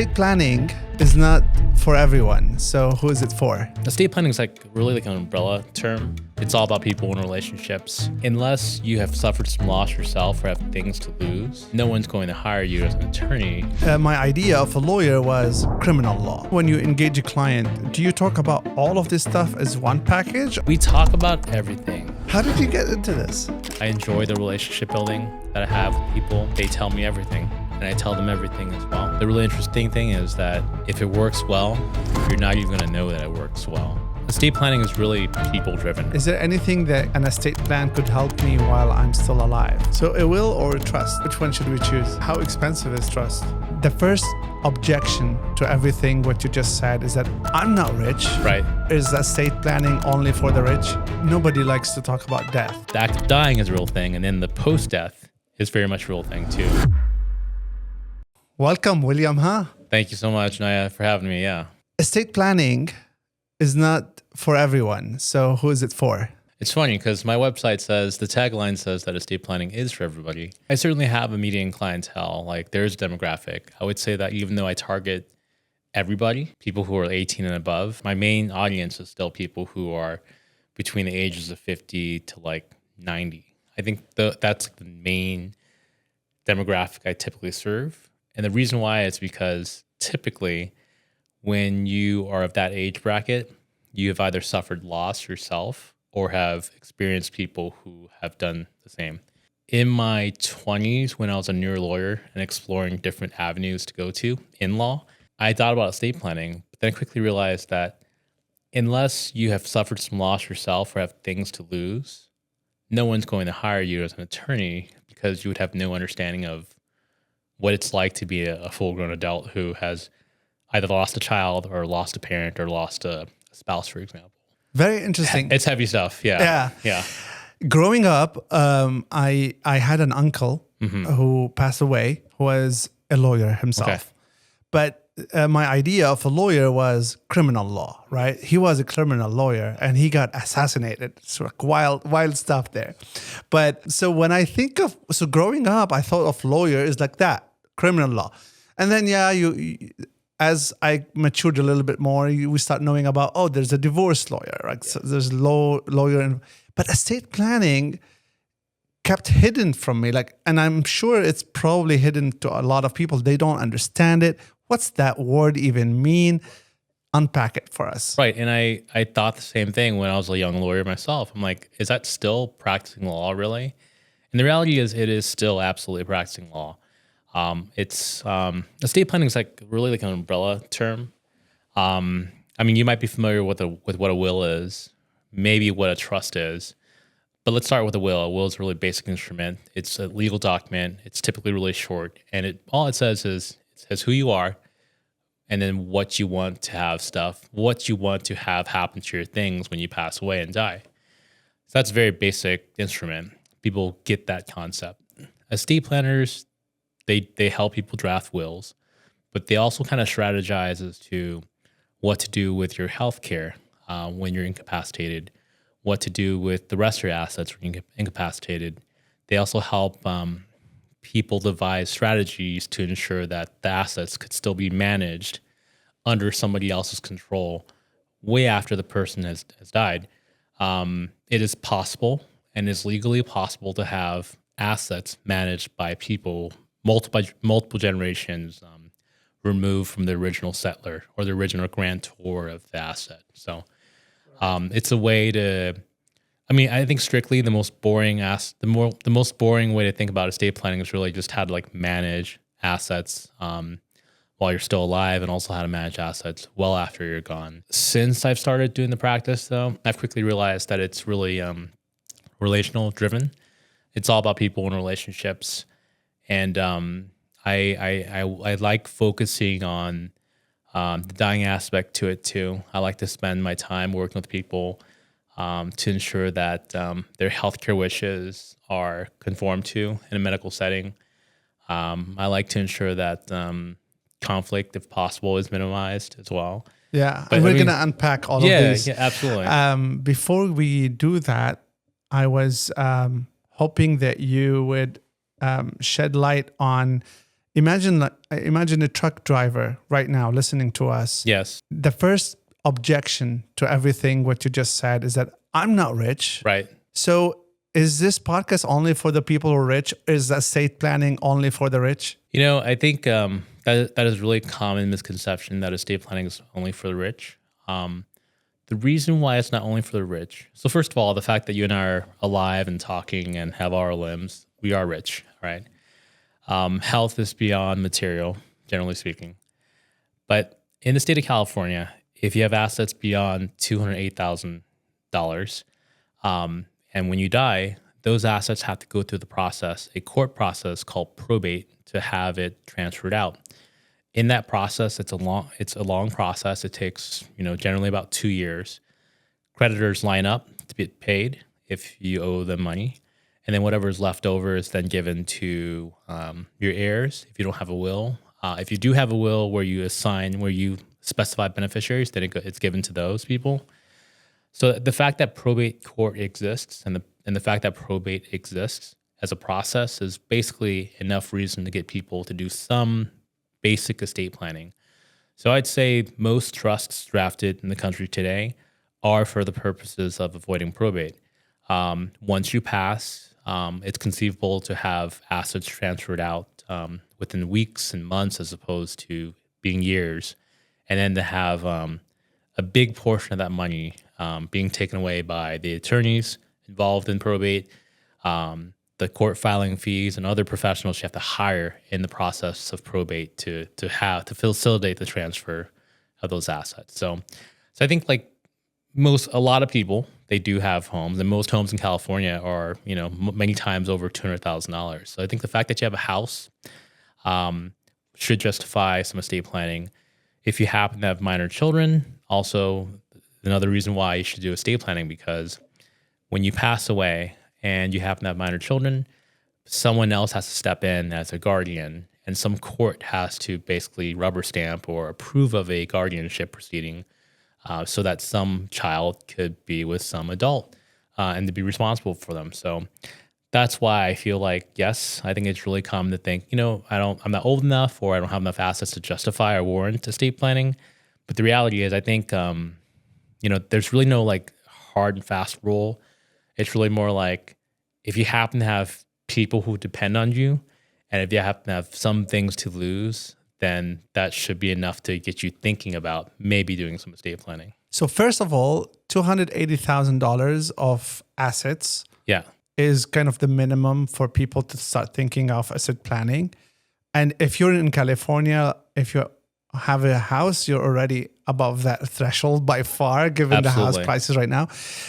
Estate planning is not for everyone. So who is it for? Estate planning is really like an umbrella term. It's all about people and relationships. Unless you have suffered some loss yourself or have things to lose, no one's going to hire you as an attorney. My idea of a lawyer was criminal law. When you engage a client, do you talk about all of this stuff as one package? We talk about everything. How did you get into this? I enjoy the relationship building that I have with people. They tell me everything, and I tell them everything as well. The really interesting thing is that if it works well, you're not even going to know that it works well. Estate planning is really people-driven. Is there anything that an estate plan could help me while I'm still alive? So a will or a trust? Which one should we choose? How expensive is trust? The first objection to everything what you just said is that I'm not rich. Right. Is estate planning only for the rich? Nobody likes to talk about death. The act of dying is a real thing, and then the post-death is very much a real thing too. Welcome, William, huh? Thank you so much, Naya, for having me. Yeah. Estate planning is not for everyone. So who is it for? It's funny because my website says, the tagline says that estate planning is for everybody. I certainly have a median clientele. Like there's a demographic. I would say that even though I target everybody, people who are 18 and above, my main audience is still people who are between the ages of 50 to 90. I think that's the main demographic I typically serve. And the reason why is because typically when you are of that age bracket, you have either suffered loss yourself or have experienced people who have done the same. In my 20s, when I was a newer lawyer and exploring different avenues to go to in law, I thought about estate planning, but then I quickly realized that unless you have suffered some loss yourself or have things to lose, no one's going to hire you as an attorney because you would have no understanding of what it's like to be a full-grown adult who has either lost a child or lost a parent or lost a spouse, for example. Very interesting. It's heavy stuff. Yeah. Growing up, I had an uncle who passed away, who was a lawyer himself. Okay. But my idea of a lawyer was criminal law, right? He was a criminal lawyer and he got assassinated. So wild stuff there. But so when I think of, growing up, I thought of lawyer is like that, criminal law. And then, you as I matured a little bit more, we start knowing about, there's a divorce lawyer, right? Yeah. So there's lawyer. But estate planning kept hidden from me. And I'm sure it's probably hidden to a lot of people. They don't understand it. What's that word even mean? Unpack it for us. Right. And I thought the same thing when I was a young lawyer myself. I'm like, is that still practicing law really? And the reality is it is still absolutely practicing law. Estate planning is really like an umbrella term. You might be familiar with what a will is, maybe what a trust is, but let's start with a will. A will is a really basic instrument. It's a legal document. It's typically really short, and all it says is it says who you are, and then what you want to have happen to your things when you pass away and die. So that's a very basic instrument. People get that concept. Estate planners, they help people draft wills, but they also kind of strategize as to what to do with your health care when you're incapacitated, what to do with the rest of your assets when you're incapacitated. They also help people devise strategies to ensure that the assets could still be managed under somebody else's control way after the person has died. It is possible and is legally possible to have assets managed by people multiple generations removed from the original settler or the original grantor of the asset. So it's a way to, I think strictly the most boring way to think about estate planning is really just how to manage assets while you're still alive, and also how to manage assets well after you're gone. Since I've started doing the practice though, I've quickly realized that it's really relational driven. It's all about people and relationships. And I like focusing on the dying aspect to it too. I like to spend my time working with people to ensure that their healthcare wishes are conformed to in a medical setting. I like to ensure that conflict, if possible, is minimized as well. Yeah, but we're going to unpack all of these. Yeah, absolutely. Before we do that, I was hoping that you would shed light on imagine a truck driver right now listening to us. Yes. The first objection to everything what you just said is that I'm not rich. Right. So is this podcast only for the people who are rich? Is estate planning only for the rich? I think that is really common misconception that estate planning is only for the rich. The reason why it's not only for the rich. So first of all, the fact that you and I are alive and talking and have our limbs, we are rich, right? Health is beyond material, generally speaking. But in the state of California, if you have assets beyond $208,000, and when you die, those assets have to go through a court process called probate to have it transferred out. In that process, it's a long process. It takes, generally about 2 years. Creditors line up to get paid if you owe them money. And then whatever is left over is then given to your heirs if you don't have a will. If you do have a will where you specify beneficiaries, then it's given to those people. So the fact that probate court exists and the fact that probate exists as a process is basically enough reason to get people to do some basic estate planning. So I'd say most trusts drafted in the country today are for the purposes of avoiding probate. Once you pass, it's conceivable to have assets transferred out within weeks and months as opposed to being years, and then to have a big portion of that money being taken away by the attorneys involved in probate, the court filing fees, and other professionals you have to hire in the process of probate to facilitate the transfer of those assets. So I think a lot of people, they do have homes, and most homes in California are many times over $200,000. So I think the fact that you have a house should justify some estate planning. If you happen to have minor children, also another reason why you should do estate planning, because when you pass away and you happen to have minor children, someone else has to step in as a guardian, and some court has to basically rubber stamp or approve of a guardianship proceeding so that some child could be with some adult and to be responsible for them. So that's why I feel like, yes, I think it's really common to think, I'm not old enough or I don't have enough assets to justify or warrant estate planning. But the reality is, I think, there's really no hard and fast rule. It's really more like if you happen to have people who depend on you, and if you happen to have some things to lose, then that should be enough to get you thinking about maybe doing some estate planning. So first of all, $280,000 of assets is kind of the minimum for people to start thinking of asset planning. And if you're in California, if you have a house, you're already above that threshold by far, given Absolutely. the house prices right now.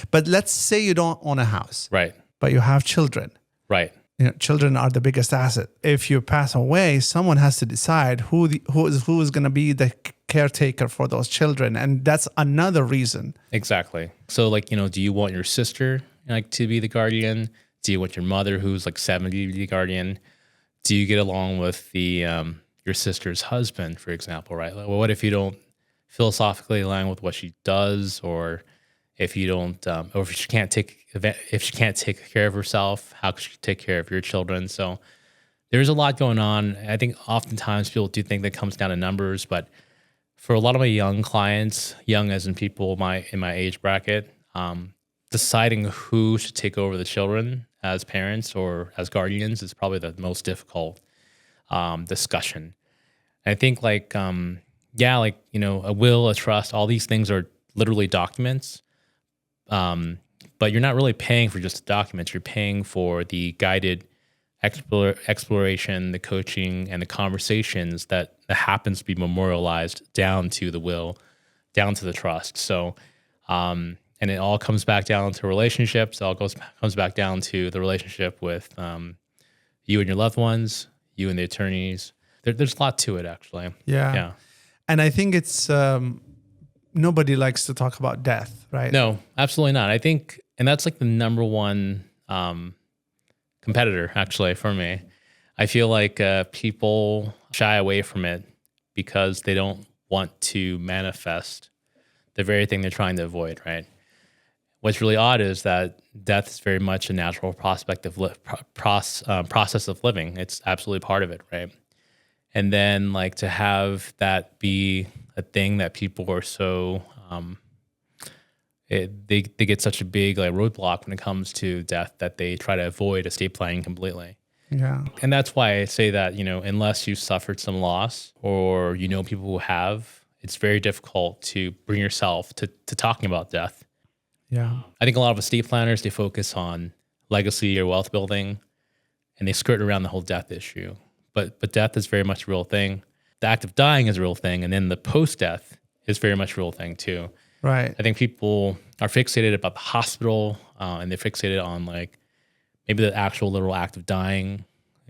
But let's say you don't own a house, Right. but you have children. Right. Children are the biggest asset. If you pass away, someone has to decide who is going to be the caretaker for those children, and that's another reason. Exactly. So, do you want your sister to be the guardian? Do you want your mother, who's 70, to be the guardian? Do you get along with your sister's husband, for example? Right. Well, what if you don't philosophically align with what she does, or if you don't, or if she can't take care of herself, how can she take care of your children? So there's a lot going on. I think oftentimes people do think that comes down to numbers, but for a lot of my young clients, young as in people in my age bracket, deciding who should take over the children as parents or as guardians is probably the most difficult discussion. And I think a will, a trust, all these things are literally documents. But you're not really paying for just the documents. You're paying for the guided exploration, the coaching, and the conversations that happens to be memorialized down to the will, down to the trust. So, and it all comes back down to relationships. It all comes back down to the relationship with you and your loved ones, you and the attorneys. There's a lot to it, actually. Yeah. And I think it's nobody likes to talk about death, right? No, absolutely not. I think, and that's the number one competitor, actually, for me. I feel like people shy away from it because they don't want to manifest the very thing they're trying to avoid, right? What's really odd is that death is very much a natural process of living. It's absolutely part of it, right? And then like to have that be a thing that people are so they get such a big like roadblock when it comes to death that they try to avoid estate planning completely. Yeah. And that's why I say that, unless you suffered some loss or people who have, it's very difficult to bring yourself to talking about death. Yeah. I think a lot of estate planners, they focus on legacy or wealth building and they skirt around the whole death issue. But death is very much a real thing. The act of dying is a real thing. And then the post-death is very much a real thing too. Right. I think people are fixated about the hospital and they're fixated on like maybe the actual literal act of dying.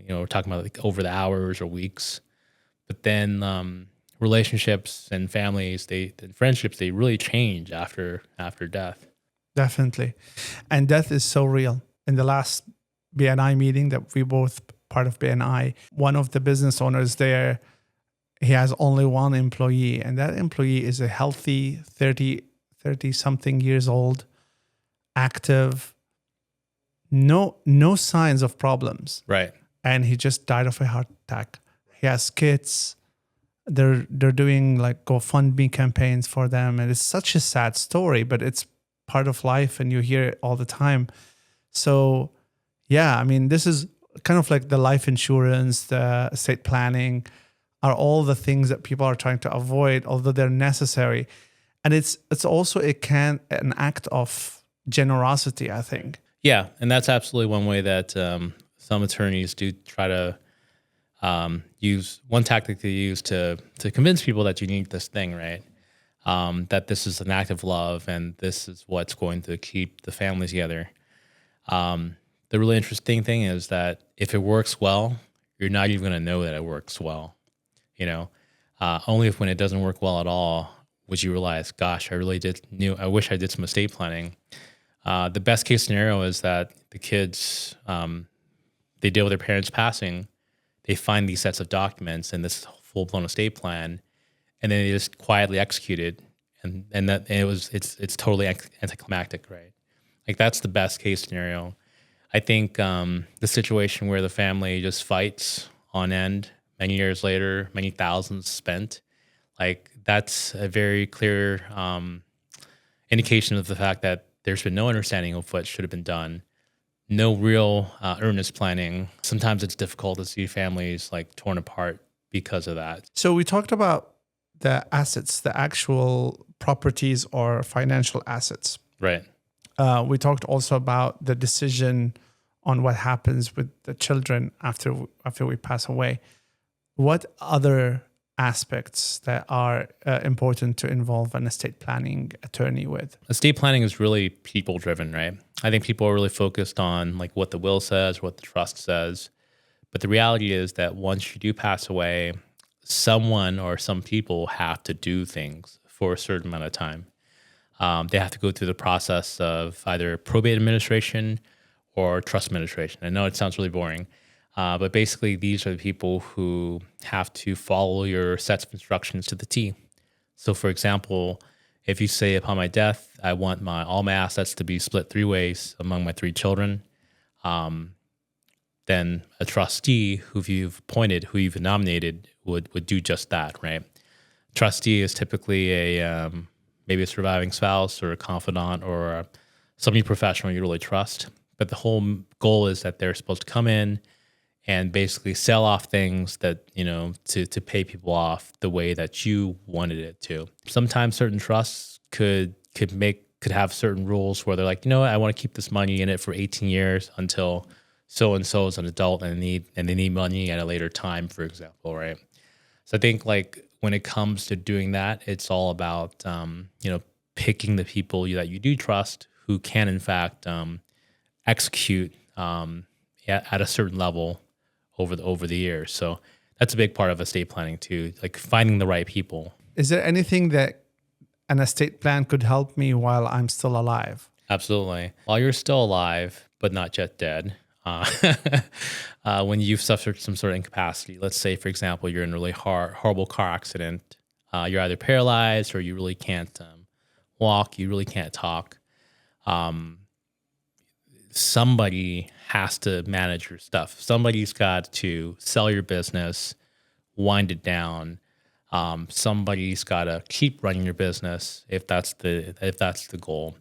We're talking about like over the hours or weeks. But then relationships and families, and friendships, they really change after death. Definitely. And death is so real. In the last BNI meeting that we both part of BNI, one of the business owners there, he has only one employee, and that employee is a healthy 30 something years old, active, no signs of problems. Right. And he just died of a heart attack. He has kids. They're doing like GoFundMe campaigns for them, and it's such a sad story, but it's part of life, and you hear it all the time. So, yeah, I mean, this is kind of like the life insurance, the estate planning, are all the things that people are trying to avoid, although they're necessary. And it's also an act of generosity, I think. Yeah, and that's absolutely one way that some attorneys do try to use one tactic they use to convince people that you need this thing, right? That this is an act of love and this is what's going to keep the family together. The really interesting thing is that if it works well, you're not even going to know that it works well. Only if when it doesn't work well at all would you realize, gosh, I wish I did some estate planning. The best case scenario is that the kids, they deal with their parents passing, they find these sets of documents and this full-blown estate plan, and then they just quietly execute it, and it's totally anticlimactic, right? Like that's the best case scenario. I think the situation where the family just fights on end many years later, many thousands spent, like that's a very clear indication of the fact that there's been no understanding of what should have been done, no real earnest planning. Sometimes it's difficult to see families like torn apart because of that. So we talked about the assets, the actual properties or financial assets. Right. We talked also about the decision on what happens with the children after we pass away. What other aspects that are important to involve an estate planning attorney with? Estate planning is really people driven, right? I think people are really focused on like what the will says, what the trust says. But the reality is that once you do pass away, someone or some people have to do things for a certain amount of time. They have to go through the process of either probate administration or trust administration. I know it sounds really boring, but basically these are the people who have to follow your sets of instructions to the T. So for example, if you say upon my death, I want all my assets to be split 3 ways among my 3 children, then a trustee who you've appointed, who you've nominated would do just that, right? Trustee is typically maybe a surviving spouse or a confidant or somebody professional you really trust. But the whole goal is that they're supposed to come in and basically sell off things that, to pay people off the way that you wanted it to. Sometimes certain trusts could have certain rules where they're like, I want to keep this money in it for 18 years until so-and-so is an adult and they need money at a later time, for example, right? So I think like when it comes to doing that, it's all about, picking the people that you do trust who can in fact execute at a certain level over the years. So that's a big part of estate planning too, like finding the right people. Is there anything that an estate plan could help me while I'm still alive? Absolutely. While you're still alive, but not yet dead, when you've suffered some sort of incapacity, let's say, for example, you're in a really horrible car accident, you're either paralyzed or you really can't walk, you really can't talk. Somebody has to manage your stuff. Somebody's got to sell your business, wind it down. Somebody's got to keep running your business if that's the goal.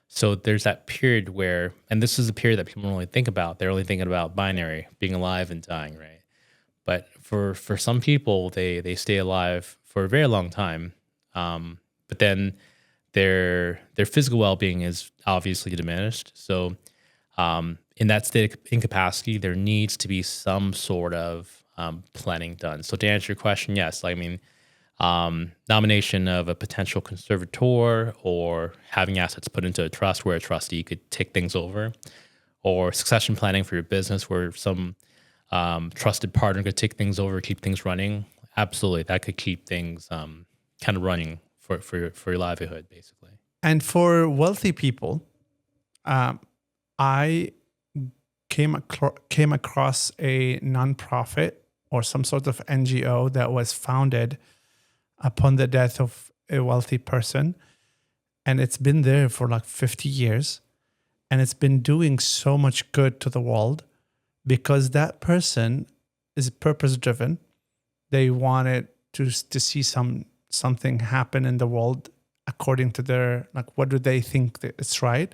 So there's that period where, and this is a period that people don't really think about. They're only thinking about binary, being alive and dying, right? But for some people, they stay alive for a very long time. But then their physical well being is obviously diminished. So in that state of incapacity, there needs to be some sort of planning done. So to answer your question, yes, I mean, nomination of a potential conservator or having assets put into a trust where a trustee could take things over, or succession planning for your business where some trusted partner could take things over, keep things running. Absolutely, that could keep things kind of running for your livelihood, basically. And for wealthy people, I came across a nonprofit or some sort of NGO that was founded upon the death of a wealthy person. And it's been there for like 50 years. And it's been doing so much good to the world because that person is purpose driven. They wanted to see something happen in the world according to their, like, what do they think that it's right?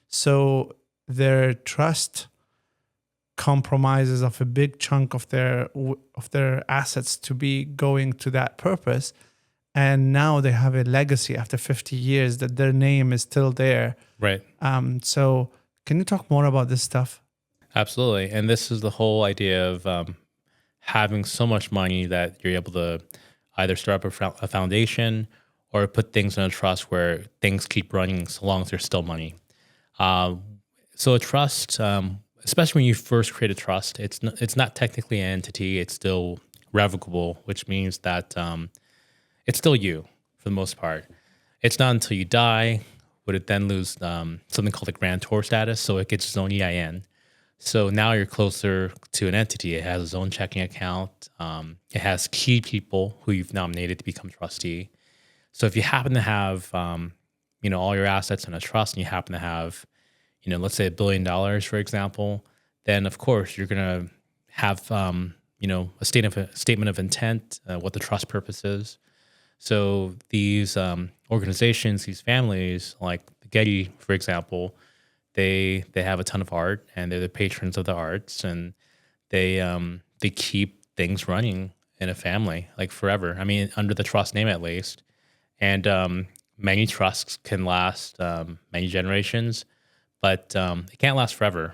So their trust compromises of a big chunk of their assets to be going to that purpose. And now they have a legacy after 50 years that their name is still there. Right. So can you talk more about this stuff? Absolutely. And this is the whole idea of having so much money that you're able to either start up a foundation or put things in a trust where things keep running so long as there's still money. So a trust, especially when you first create a trust, it's not technically an entity. It's still revocable, which means that it's still you for the most part. It's not until you die would it then lose something called a grantor status, so it gets its own EIN. So now you're closer to an entity. It has its own checking account. It has key people who you've nominated to become trustee. So if you happen to have, all your assets in a trust, and you happen to have, let's say $1 billion, for example, then of course you're going to have, a statement of intent, what the trust purpose is. So these organizations, these families, like the Getty, for example, they have a ton of art, and they're the patrons of the arts, and they keep things running in a family like forever. I mean, under the trust name at least, and many trusts can last many generations, but it can't last forever.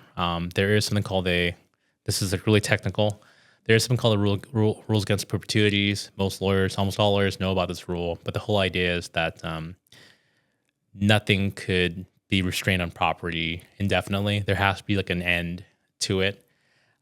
There is something called this is like really technical. There's something called the rules against perpetuities. Almost all lawyers know about this rule, but the whole idea is that nothing could be restrained on property indefinitely. There has to be like an end to it.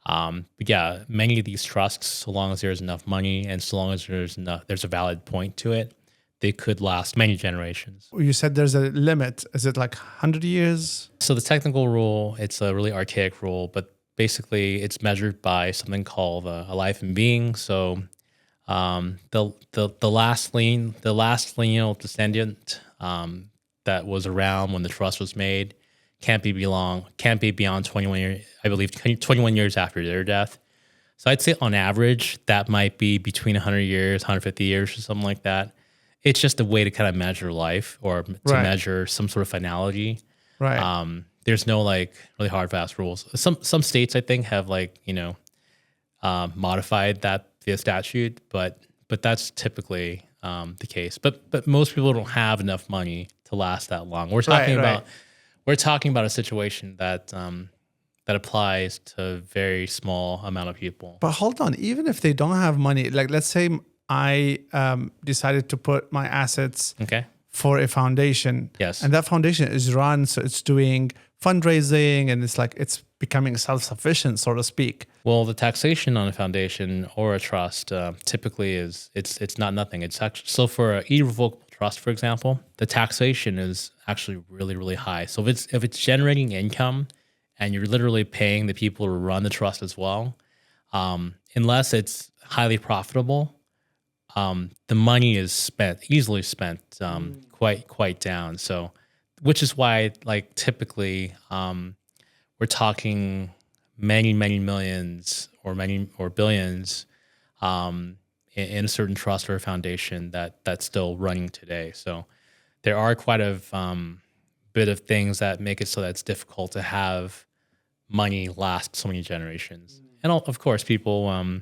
But yeah, many of these trusts, so long as there's enough money and so long as there's a valid point to it, they could last many generations. You said there's a limit. Is it like 100 years? So the technical rule, it's a really archaic rule, but basically it's measured by something called a life in being. So the last lineal descendant that was around when the trust was made can't be beyond 21 years, I believe 21 years after their death. So I'd say on average that might be between 100 years, 150 years or something like that. It's just a way to kind of measure life or to measure some sort of finality. Right. There's no like really hard fast rules. Some states I think have modified that via statute, but that's typically the case. But most people don't have enough money to last that long. We're talking about a situation that applies to a very small amount of people. But hold on, even if they don't have money, like let's say I decided to put my assets for a foundation. Yes. And that foundation is run, so it's doing fundraising and it's becoming self-sufficient, so to speak. Well, the taxation on a foundation or a trust typically it's not nothing. It's actually, so for an irrevocable trust, for example, the taxation is actually really, really high. So if it's generating income and you're literally paying the people to run the trust as well, unless it's highly profitable, the money is easily spent quite down. So, which is why typically we're talking many millions or billions in a certain trust or a foundation that's still running today. So there are quite a bit of things that make it so that it's difficult to have money last so many generations. And of course, people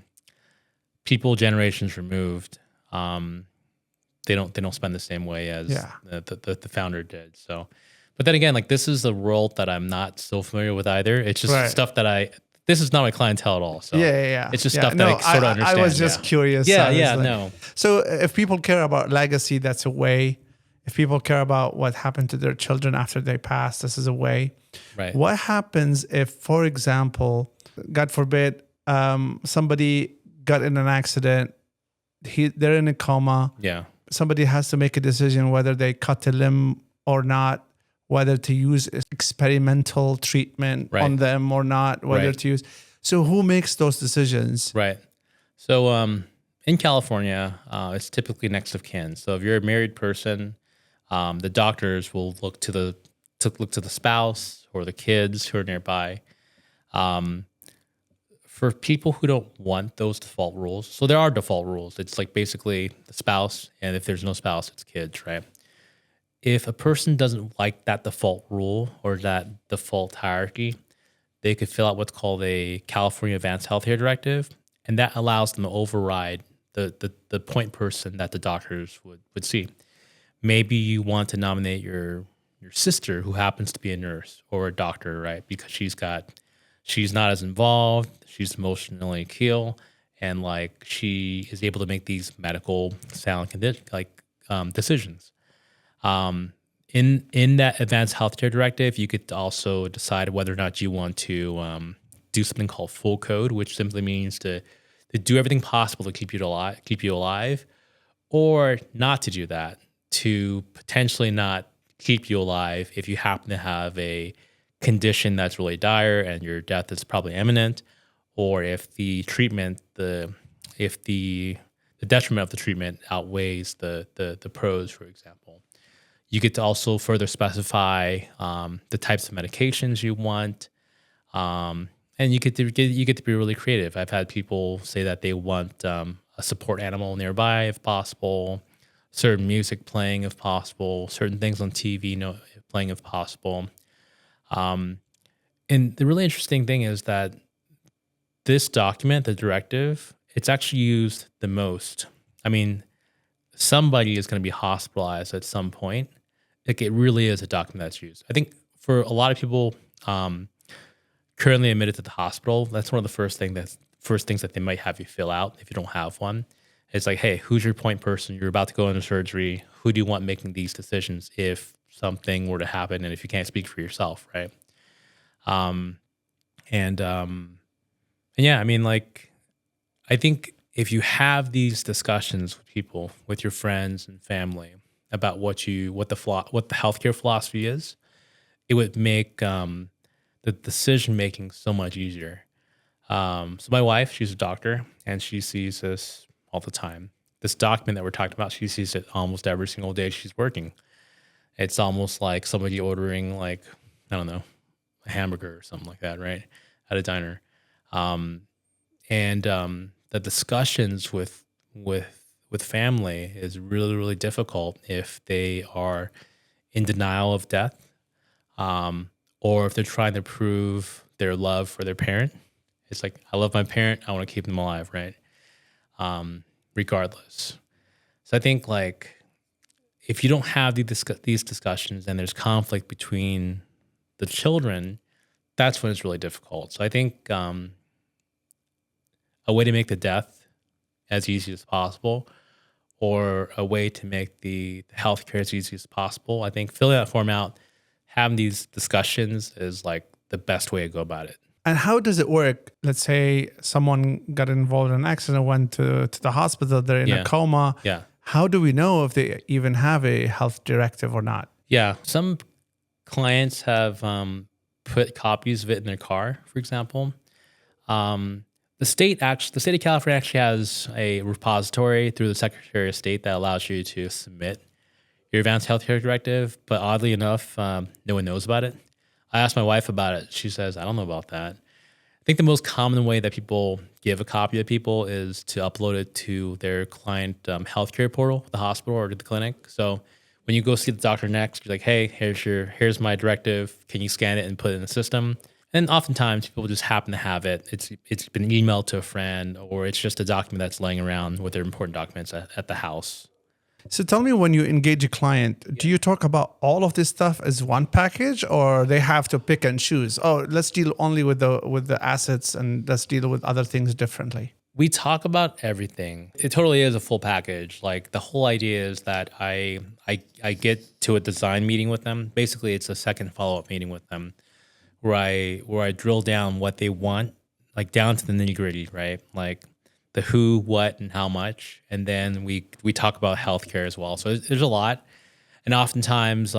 generations removed, they don't spend the same way as Yeah. the founder did. So, but then again, like this is a world that I'm not so familiar with either. It's just Right. stuff that this is not my clientele at all. So Yeah. it's just Yeah. stuff No, that I sort of understand. I was just curious. Yeah, I was yeah, like- no. So if people care about legacy, that's a way. If people care about what happened to their children after they pass, this is a way. Right. What happens if, for example, God forbid, somebody got in an accident, they're in a coma, Yeah. somebody has to make a decision whether they cut a limb or not, whether to use experimental treatment Right. on them or not, whether Right. to use. So who makes those decisions? Right. So in California, it's typically next of kin. So if you're a married person, the doctors will look to the spouse or the kids who are nearby. For people who don't want those default rules, so there are default rules. It's like basically the spouse, and if there's no spouse, it's kids, right? If a person doesn't like that default rule or that default hierarchy, they could fill out what's called a California Advanced Healthcare Directive, and that allows them to override the point person that the doctors would see. Maybe you want to nominate your sister who happens to be a nurse or a doctor, right? Because she's not as involved, she's emotionally keel, and like she is able to make these medical sound decisions. In that advanced healthcare directive, you could also decide whether or not you want to do something called full code, which simply means to do everything possible to keep you alive, or not to do that, to potentially not keep you alive if you happen to have a condition that's really dire and your death is probably imminent, or if the treatment, if the detriment of the treatment outweighs the pros, for example. You get to also further specify the types of medications you want, and you get to be really creative. I've had people say that they want a support animal nearby if possible, certain music playing if possible, certain things on TV playing if possible. And the really interesting thing is that this document, the directive, it's actually used the most. I mean, somebody is going to be hospitalized at some point. Like it really is a document that's used. I think for a lot of people currently admitted to the hospital, that's one of the first things that they might have you fill out if you don't have one. It's like, hey, who's your point person? You're about to go into surgery. Who do you want making these decisions if something were to happen and if you can't speak for yourself, right? And yeah, I mean, like, I think if you have these discussions with people, with your friends and family about what the healthcare philosophy is, it would make the decision making so much easier. So my wife, she's a doctor, and she sees this all the time. This document that we're talking about, she sees it almost every single day she's working. It's almost like somebody ordering, like, I don't know, a hamburger or something like that, right, at a diner. The discussions with family is really, really difficult if they are in denial of death, or if they're trying to prove their love for their parent. It's like, I love my parent, I want to keep them alive, right? Regardless. So I think, like, if you don't have these discussions and there's conflict between the children, that's when it's really difficult. So I think a way to make the death as easy as possible, or a way to make the healthcare as easy as possible, I think filling that form out, having these discussions is like the best way to go about it. And how does it work? Let's say someone got involved in an accident, went to the hospital, they're in a coma. Yeah. How do we know if they even have a health directive or not? Yeah. Some clients have put copies of it in their car, for example. The state of California actually has a repository through the Secretary of State that allows you to submit your advanced healthcare directive, but oddly enough, no one knows about it. I asked my wife about it. She says, I don't know about that. think the most common way that people give a copy to people is to upload it to their client healthcare portal, the hospital or to the clinic. So when you go see the doctor next, you're like, hey, here's my directive. Can you scan it and put it in the system? And oftentimes people just happen to have it. It's been emailed to a friend, or it's just a document that's laying around with their important documents at the house. So tell me, when you engage a client, do you talk about all of this stuff as one package, or they have to pick and choose? Oh, let's deal only with the assets, and let's deal with other things differently. We talk about everything. It totally is a full package. Like the whole idea is that I get to a design meeting with them. Basically, it's a second follow-up meeting with them where I drill down what they want, like down to the nitty-gritty, right? Like the who, what, and how much. And then we talk about healthcare as well. So there's a lot. And oftentimes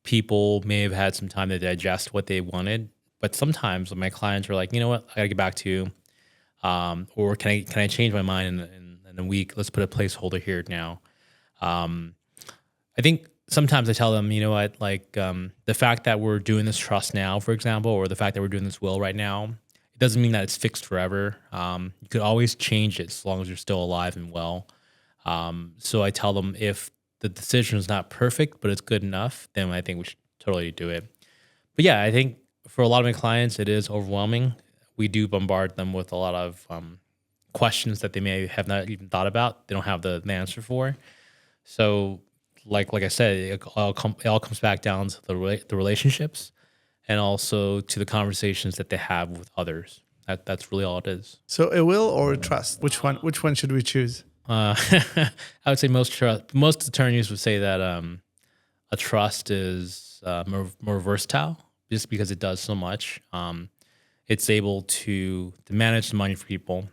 people may have had some time to digest what they wanted. But sometimes when my clients are like, you know what, I got to get back to you. Or can I change my mind in a week? Let's put a placeholder here now. I think sometimes I tell them, you know what, like the fact that we're doing this trust now, for example, or the fact that we're doing this will right now, it doesn't mean that it's fixed forever. You could always change it as long as you're still alive and well. So I tell them if the decision is not perfect, but it's good enough, then I think we should totally do it. But yeah, I think for a lot of my clients, it is overwhelming. We do bombard them with a lot of questions that they may have not even thought about. They don't have the answer for. So, like I said, it all comes back down to the relationships, and also to the conversations that they have with others. That's really all it is. So, a will or a trust? Which one should we choose? I would say most attorneys would say that a trust is more versatile, just because it does so much. It's able to manage the money for people.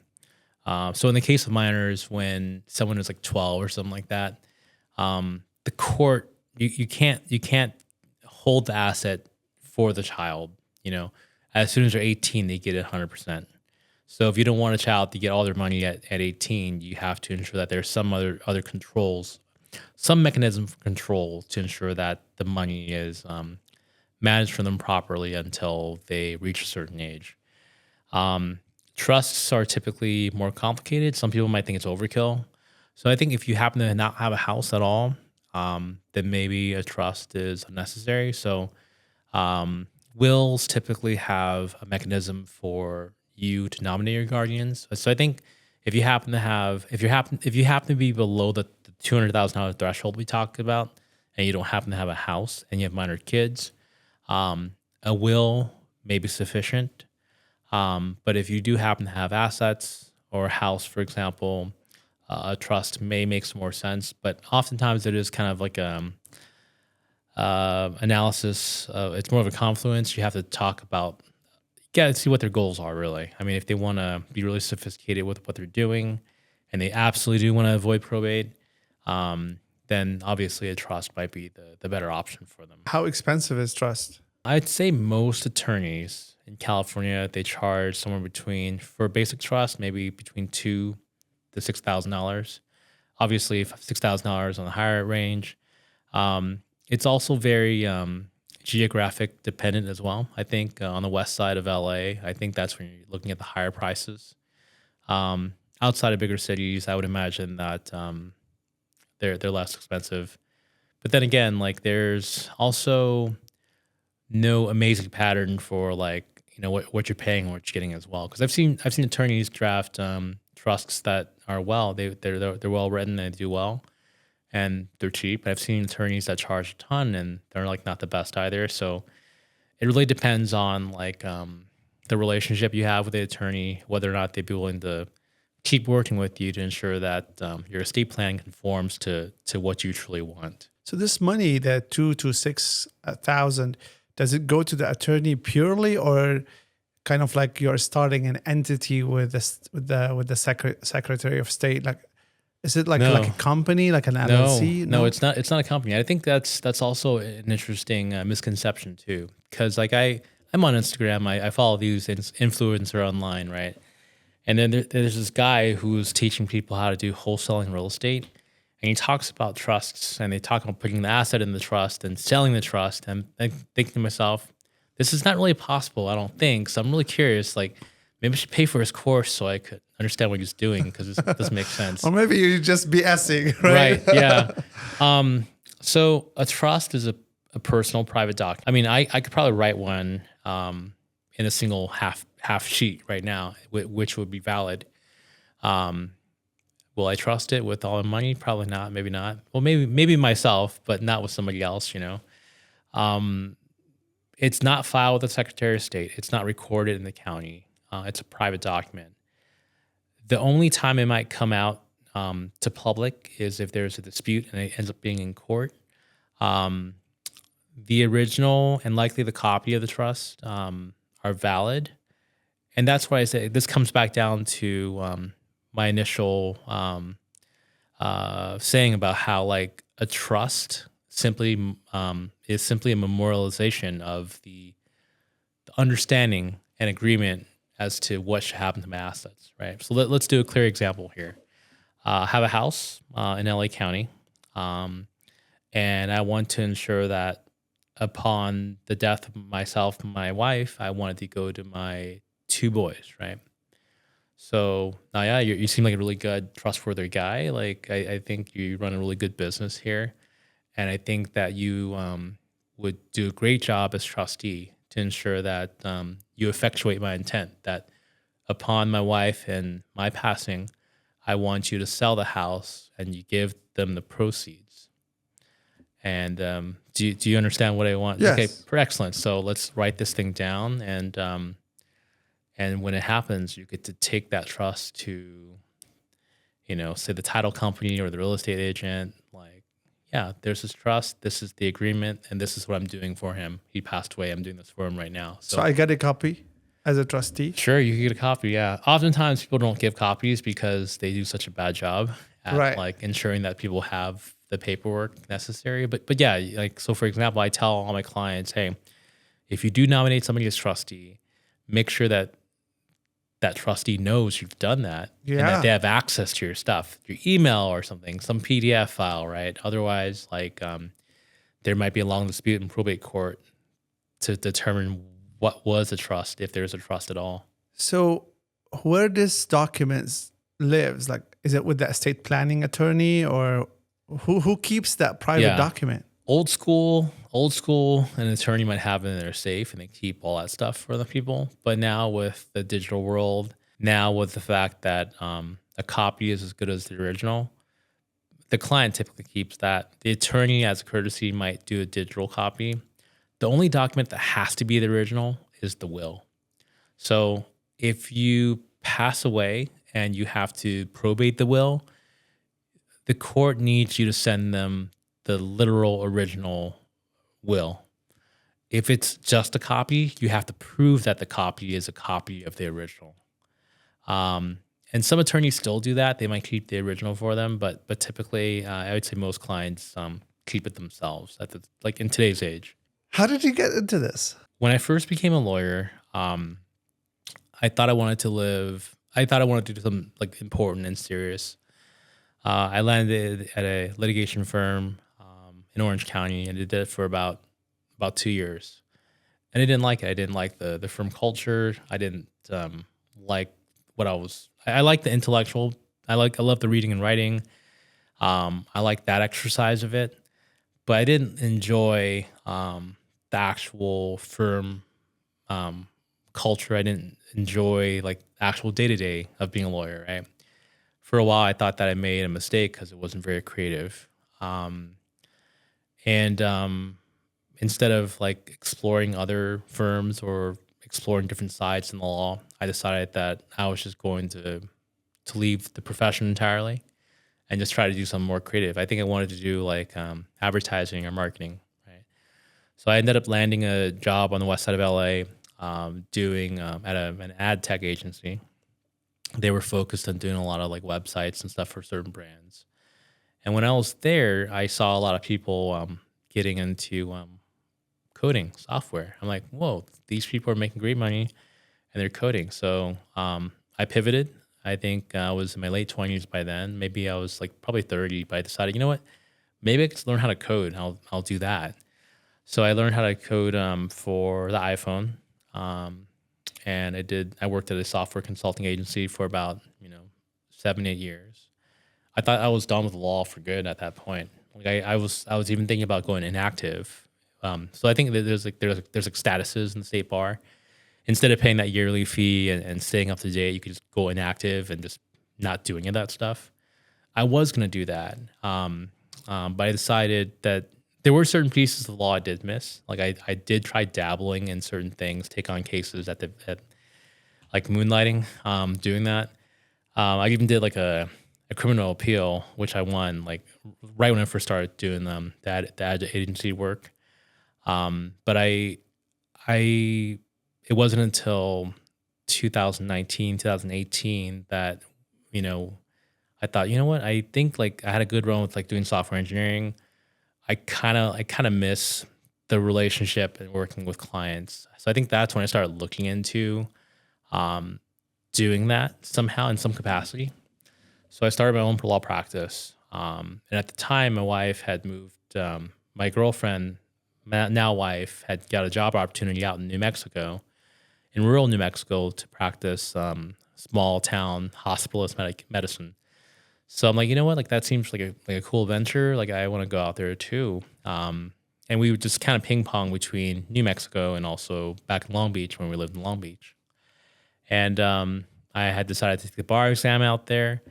So in the case of minors, when someone is like 12 or something like that, the court, you can't hold the asset for the child. You know, as soon as they're 18, they get it 100%. So if you don't want a child to get all their money at 18, you have to ensure that there's some other controls, some mechanism for control to ensure that the money is managed for them properly until they reach a certain age. Trusts are typically more complicated. Some people might think it's overkill. So I think if you happen to not have a house at all, then maybe a trust is unnecessary. So wills typically have a mechanism for you to nominate your guardians. So I think if you happen to be below the $200,000 threshold we talked about, and you don't happen to have a house and you have minor kids, a will may be sufficient. But if you do happen to have assets or a house, for example, a trust may make some more sense. But oftentimes it is kind of like analysis. It's more of a confluence. You have to talk about, you got to see what their goals are, really. I mean, if they want to be really sophisticated with what they're doing and they absolutely do want to avoid probate, then obviously a trust might be the better option for them. How expensive is trust? I'd say most attorneys in California, they charge somewhere between, for a basic trust, maybe between $2,000 to $6,000. Obviously, $6,000 on the higher range. It's also very geographic dependent as well. I think on the west side of LA, I think that's when you're looking at the higher prices. Outside of bigger cities, I would imagine that they're less expensive. But then again, like there's also no amazing pattern for like, you know, what you're paying and what you're getting as well. Because I've seen attorneys draft trusts that are they're well written and they do well, and they're cheap. I've seen attorneys that charge a ton and they're like not the best either. So it really depends on like the relationship you have with the attorney, whether or not they'd be willing to keep working with you to ensure that your estate plan conforms to what you truly want. So this money, that $2,000 to $6,000, does it go to the attorney purely, or kind of like you're starting an entity with the Secretary of State? Like, is it like a company, like an LLC? No, it's not. It's not a company. I think that's also an interesting misconception too, because like I'm on Instagram. I follow these influencer online, right? And then there's this guy who's teaching people how to do wholesaling real estate. And he talks about trusts, and they talk about putting the asset in the trust and selling the trust. And I'm thinking to myself, this is not really possible, I don't think. So I'm really curious, like maybe I should pay for his course so I could understand what he's doing because this doesn't make sense. Or maybe you just BSing, right? Right. Yeah. So a trust is a personal private document. I mean, I could probably write one in a single half sheet right now, which would be valid. Will I trust it with all the money? Probably not. Maybe not. Well, maybe myself, but not with somebody else. It's not filed with the Secretary of State. It's not recorded in the county. It's a private document. The only time it might come out to public is if there's a dispute and it ends up being in court. The original and likely the copy of the trust are valid. And that's why I say this comes back down to my initial saying about how like a trust simply is simply a memorialization of the understanding and agreement as to what should happen to my assets, right? So let's do a clear example here. I have a house in LA County, and I want to ensure that upon the death of myself and my wife, I wanted to go to my 2 boys, right? So now, yeah, you seem like a really good, trustworthy guy. Like I think you run a really good business here, and I think that you would do a great job as trustee to ensure that you effectuate my intent. That upon my wife and my passing, I want you to sell the house and you give them the proceeds. And do you understand what I want? Yes. Okay, excellent. So let's write this thing down, and when it happens, you get to take that trust to, say the title company or the real estate agent. Like, yeah, there's this trust. This is the agreement, and this is what I'm doing for him. He passed away. I'm doing this for him right now. So I get a copy as a trustee? Sure, you can get a copy. Yeah. Oftentimes, people don't give copies because they do such a bad job at like ensuring that people have the paperwork necessary. But yeah, like so. For example, I tell all my clients, hey, if you do nominate somebody as trustee, make sure that trustee knows you've done that and that they have access to your stuff, your email or something, some PDF file, right? Otherwise, like there might be a long dispute in probate court to determine what was a trust, if there's a trust at all. So where this documents lives, like, is it with the estate planning attorney or who keeps that private document? Old school, an attorney might have it in their safe and they keep all that stuff for the people. But now with the digital world, now with the fact that a copy is as good as the original, the client typically keeps that. The attorney, as a courtesy, might do a digital copy. The only document that has to be the original is the will. So if you pass away and you have to probate the will, the court needs you to send them the literal original will. If it's just a copy, you have to prove that the copy is a copy of the original. And some attorneys still do that. They might keep the original for them, but typically, I would say most clients keep it themselves. Like in today's age. How did you get into this? When I first became a lawyer, I thought I wanted to do something like important and serious. I landed at a litigation firm in Orange County, and did it for about 2 years. And I didn't like it. I didn't like the firm culture. I didn't like what I like the intellectual. I love the reading and writing. I like that exercise of it, but I didn't enjoy the actual firm culture. I didn't enjoy like the actual day-to-day of being a lawyer, right? For a while, I thought that I made a mistake because it wasn't very creative. Instead of like exploring other firms or exploring different sides in the law, I decided that I was just going to leave the profession entirely and just try to do something more creative. I think I wanted to do like advertising or marketing, right? So I ended up landing a job on the west side of LA, doing at an ad tech agency. They were focused on doing a lot of like websites and stuff for certain brands. And when I was there, I saw a lot of people getting into coding software. I'm like, whoa, these people are making great money and they're coding. So I pivoted. I think I was in my late 20s by then. Maybe I was like probably 30, but I decided, you know what? Maybe I could learn how to code and I'll do that. So I learned how to code for the iPhone, um, and I worked at a software consulting agency for about 7 8 years. I thought I was done with law for good at that point. Like I was even thinking about going inactive. So I think that there's like statuses in the state bar. Instead of paying that yearly fee and staying up to date, you could just go inactive and just not doing any of that stuff. I was going to do that, but I decided that there were certain pieces of law I did miss. Like I did try dabbling in certain things, take on cases at like moonlighting, doing that. I even did like a criminal appeal, which I won like right when I first started doing the ad agency work. But I it wasn't until 2019, 2018 that you know I thought, you know what, I think like I had a good run with like doing software engineering. I kind of miss the relationship and working with clients. So I think that's when I started looking into um, doing that somehow in some capacity. So I started my own law practice. And at the time, my wife had moved. My girlfriend, my now wife, had got a job opportunity out in New Mexico, in rural New Mexico, to practice small town hospitalist medicine. So I'm like, you know what? Like that seems like a cool venture. Like I want to go out there too. And we would just kind of ping pong between New Mexico and also back in Long Beach when we lived in Long Beach. And I had decided to take the bar exam out there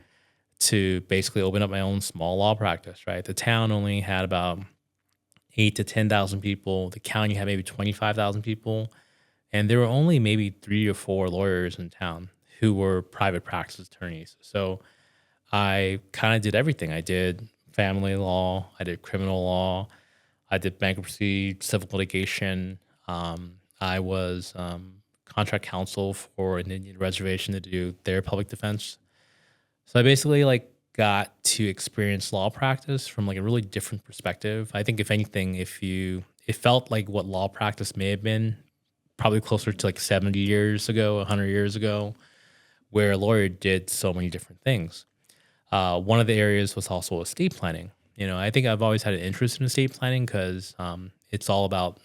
to basically open up my own small law practice. Right, the town only had about 8 to 10,000 people. The county had maybe 25,000 people, and there were only maybe 3 or 4 lawyers in town who were private practice attorneys. So I kind of did everything. I did family law, I did criminal law, I did bankruptcy, civil litigation. I was contract counsel for an Indian reservation to do their public defense. So I basically like got to experience law practice from like a really different perspective. I think if anything, it felt like what law practice may have been probably closer to like 70 years ago, 100 years ago, where a lawyer did so many different things. One of the areas was also estate planning. I think I've always had an interest in estate planning because it's all about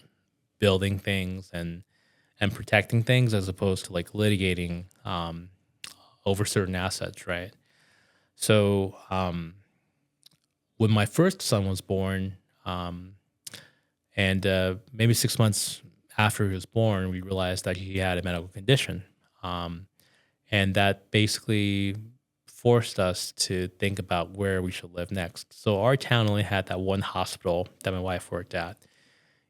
building things and protecting things as opposed to like litigating over certain assets, right? So when my first son was born, um, and maybe 6 months after he was born, we realized that he had a medical condition. Um, and that basically forced us to think about where we should live next. So our town only had that one hospital that my wife worked at.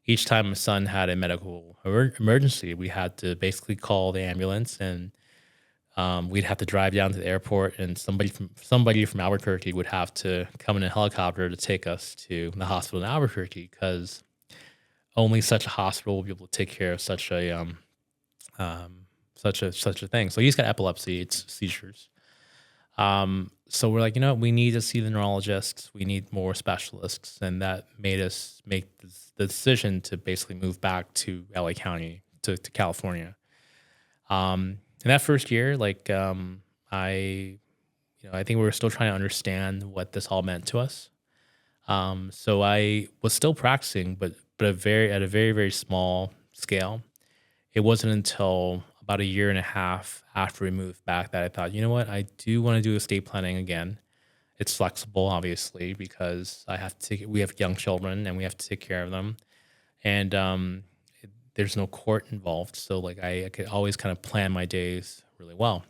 Each time my son had a medical emergency, we had to basically call the ambulance, and we'd have to drive down to the airport, and somebody from Albuquerque would have to come in a helicopter to take us to the hospital in Albuquerque because only such a hospital will be able to take care of um, such a thing. So he's got epilepsy, it's seizures. So we're like, we need to see the neurologists. We need more specialists, and that made us make the decision to basically move back to LA County to California. In that first year, like I, I think we were still trying to understand what this all meant to us. So I was still practicing, but at a very very small scale. It wasn't until about a year and a half after we moved back that I thought, you know what, I do want to do estate planning again. It's flexible, obviously, because we have young children and we have to take care of them, and there's no court involved, so like I could always kind of plan my days really well.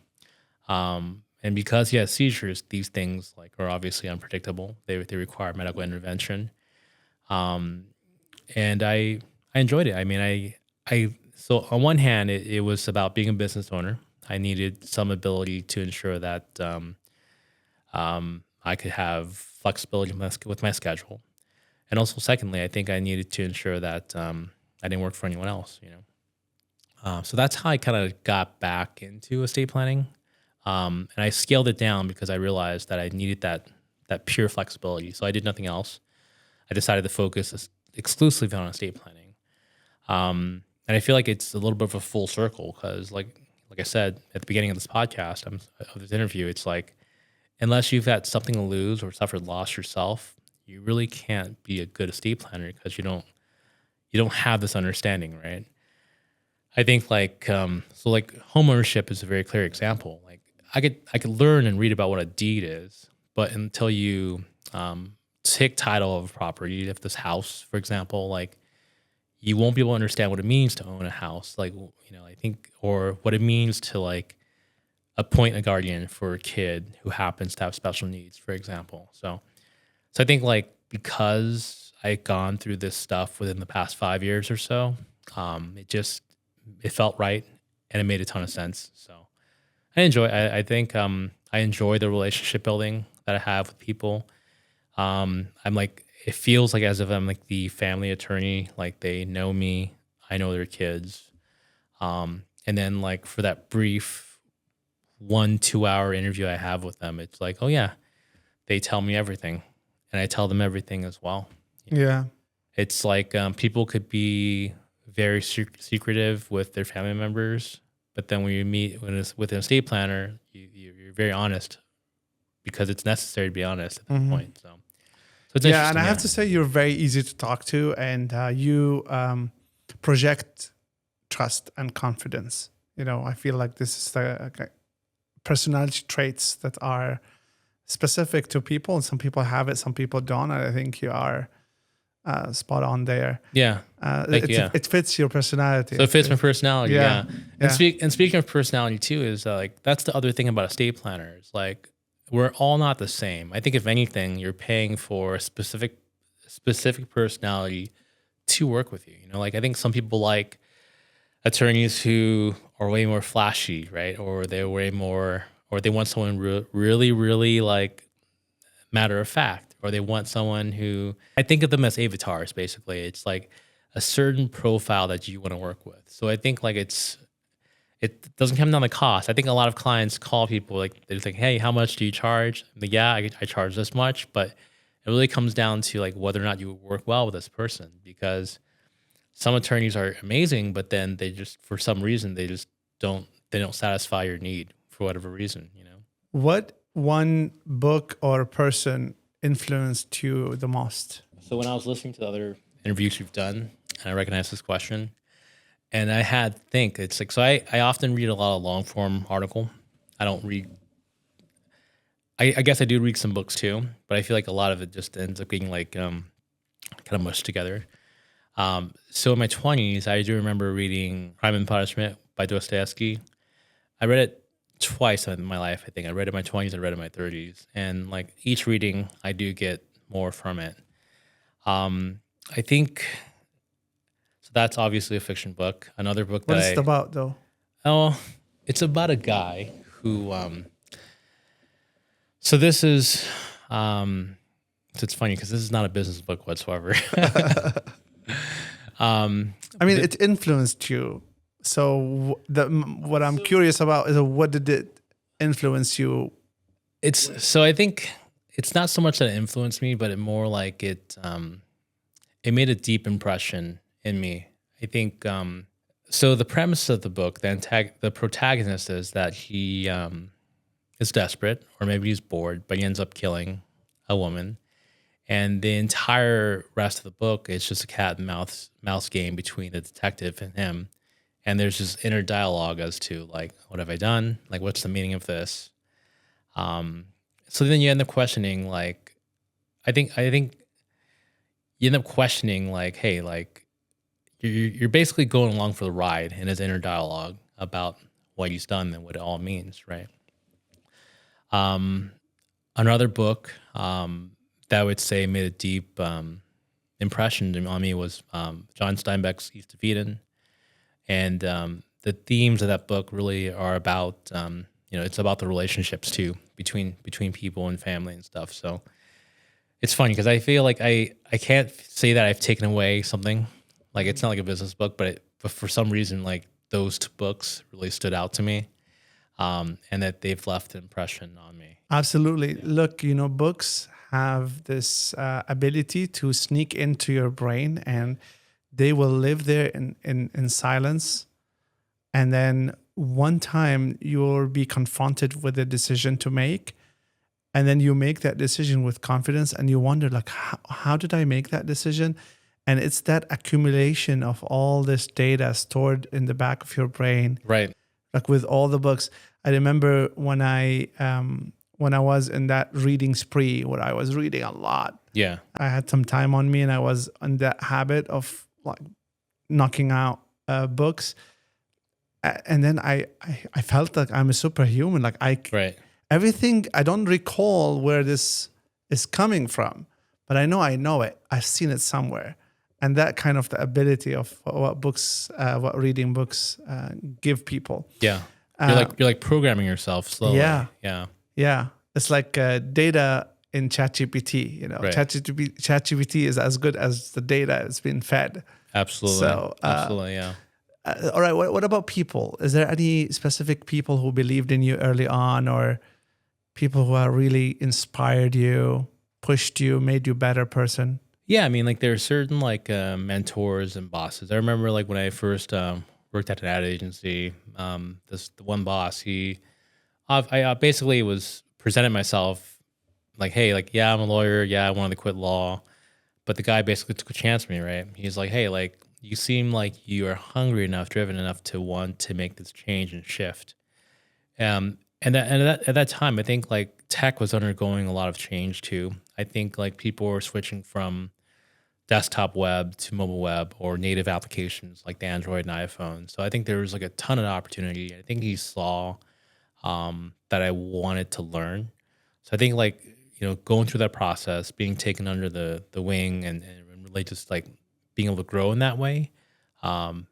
And because he has seizures, these things like are obviously unpredictable. They require medical intervention. Um, and I enjoyed it. I mean, I so on one hand, it was about being a business owner. I needed some ability to ensure that I could have flexibility with my schedule, and also secondly, I think I needed to ensure that I didn't work for anyone else. So that's how I kind of got back into estate planning, and I scaled it down because I realized that I needed that pure flexibility. So I did nothing else. I decided to focus exclusively on estate planning. And I feel like it's a little bit of a full circle because, like I said at the beginning of this podcast, of this interview, it's like unless you've got something to lose or suffered loss yourself, you really can't be a good estate planner because you don't have this understanding, right? I think like so like home ownership is a very clear example. Like I could learn and read about what a deed is, but until you take title of a property, if this house, for example, like you won't be able to understand what it means to own a house. Like, I think, or what it means to like appoint a guardian for a kid who happens to have special needs, for example. So I think like because I've gone through this stuff within the past 5 years or so, it felt right and it made a ton of sense. So I think I enjoy the relationship building that I have with people. I'm like, it feels like as if I'm like the family attorney, like they know me, I know their kids. And then like for that brief 1-2 hour interview I have with them, it's like, oh yeah, they tell me everything and I tell them everything as well. Yeah. It's like people could be very secretive with their family members, but then when you meet with an estate planner, you're very honest because it's necessary to be honest at that point. So it's yeah, and interesting. I have to say you're very easy to talk to, and you project trust and confidence. I feel like this is the personality traits that are specific to people, and some people have it, some people don't. And I think you are spot on there. Yeah. It fits your personality. So it fits my personality. Yeah. Yeah. And speaking of personality too, is like that's the other thing about estate planners. Like we're all not the same. I think if anything, you're paying for a specific personality to work with you. Like I think some people like attorneys who are way more flashy, right? Or they're way more, or they want someone really, really like matter of fact, or they want someone who, I think of them as avatars, basically. It's like a certain profile that you want to work with. So I think like it doesn't come down to cost. I think a lot of clients call people like, they're like, hey, how much do you charge? I'm like, yeah, I charge this much, but it really comes down to like whether or not you work well with this person, because some attorneys are amazing, but then they just, for some reason, they don't satisfy your need for whatever reason, What one book or person influenced you the most? So when I was listening to the other interviews you've done, and I recognized this question, and I had to think, it's like, so I often read a lot of long form article. I don't read, I guess I do read some books too, but I feel like a lot of it just ends up being like kind of mushed together. So in my 20s, I do remember reading Crime and Punishment by Dostoevsky. I read it twice in my life, I think. I read it in my 20s, I read it in my 30s. And like each reading, I do get more from it. I think, so that's obviously a fiction book. Another book What is it about, though? Oh, it's about a guy who, so this is, so it's funny because this is not a business book whatsoever. I mean, it influenced you. So what I'm curious about is what did it influence you? So I think it's not so much that it influenced me, but it more like it made a deep impression in me. I think, so the premise of the book, the protagonist is that he is desperate, or maybe he's bored, but he ends up killing a woman. And the entire rest of the book is just a cat and mouse game between the detective and him. And there's just inner dialogue as to like, what have I done? Like, what's the meaning of this? So then you end up questioning, like, I think you end up questioning, like, hey, like, you're basically going along for the ride in his inner dialogue about what he's done and what it all means, right? Another book that I would say made a deep impression on me was John Steinbeck's East of Eden. And the themes of that book really are about, it's about the relationships too between people and family and stuff. So it's funny because I feel like I can't say that I've taken away something. Like it's not like a business book, but for some reason, like those two books really stood out to me, and that they've left an impression on me. Absolutely. Yeah. Look, books have this ability to sneak into your brain, and they will live there in silence. And then one time you'll be confronted with a decision to make. And then you make that decision with confidence and you wonder like, how did I make that decision? And it's that accumulation of all this data stored in the back of your brain, Right. like with all the books. I remember when I was in that reading spree where I was reading a lot. Yeah. I had some time on me, and I was on that habit of like knocking out books. And then I felt like I'm a superhuman. Like Right. everything, I don't recall where this is coming from, but I know it. I've seen it somewhere. And that kind of the ability of what reading books give people. Yeah. You're like programming yourself slowly. Yeah. Yeah. Yeah. It's like data in ChatGPT. Right. ChatGPT is as good as the data it's been fed. Absolutely. So, Absolutely. Yeah. All right. What about people? Is there any specific people who believed in you early on, or people who are really inspired you, pushed you, made you a better person? Yeah, I mean, like there are certain like mentors and bosses. I remember like when I first worked at an ad agency, the one boss, I basically was presented myself like, hey, like yeah, I'm a lawyer. Yeah, I wanted to quit law, but the guy basically took a chance with me, right? He's like, hey, like you seem like you are hungry enough, driven enough to want to make this change and shift. At that time, I think like tech was undergoing a lot of change too. I think like people were switching from desktop web to mobile web or native applications like the Android and iPhone. So I think there was like a ton of opportunity. I think he saw that I wanted to learn. So I think like, going through that process, being taken under the wing and really just like being able to grow in that way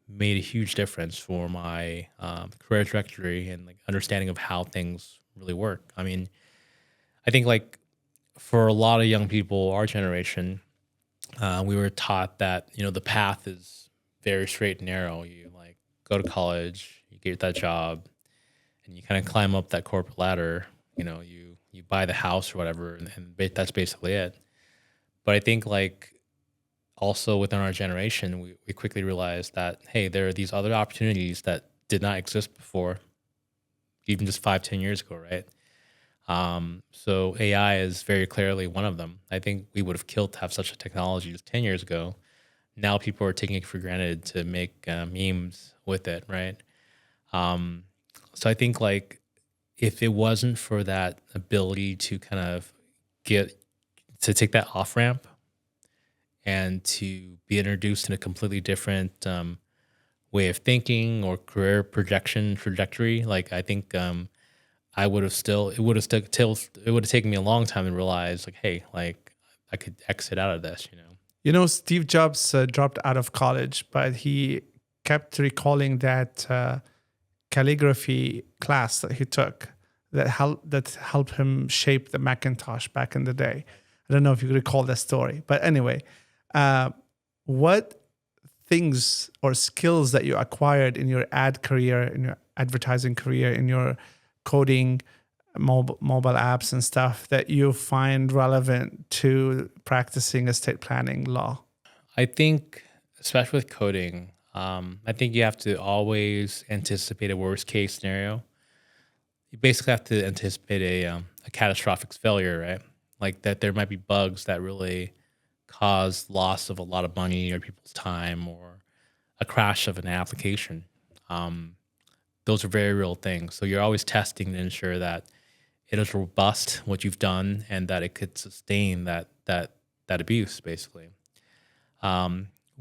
made a huge difference for my career trajectory and like understanding of how things really work. I mean, I think like for a lot of young people, our generation, we were taught that the path is very straight and narrow. You like go to college, you get that job, and you kind of climb up that corporate ladder. You buy the house or whatever, and that's basically it. But I think like also within our generation, we quickly realized that hey, there are these other opportunities that did not exist before, even just 5-10 years ago, right? So AI is very clearly one of them. I think we would have killed to have such a technology just 10 years ago. Now people are taking it for granted to make memes with it, right? So I think like if it wasn't for that ability to kind of take that off ramp and to be introduced in a completely different way of thinking or career projection trajectory, like I think it would have taken me a long time to realize like, hey, like I could exit out of this, Steve Jobs dropped out of college, but he kept recalling that calligraphy class that he took that helped him shape the Macintosh back in the day. I don't know if you recall that story, but anyway, what things or skills that you acquired in your ad career, in your advertising career, in your coding, mobile apps and stuff that you find relevant to practicing estate planning law? I think, especially with coding, I think you have to always anticipate a worst case scenario. You basically have to anticipate a catastrophic failure, right? Like that there might be bugs that really cause loss of a lot of money or people's time or a crash of an application. Those are very real things. So you're always testing to ensure that it is robust, what you've done, and that it could sustain that abuse, basically.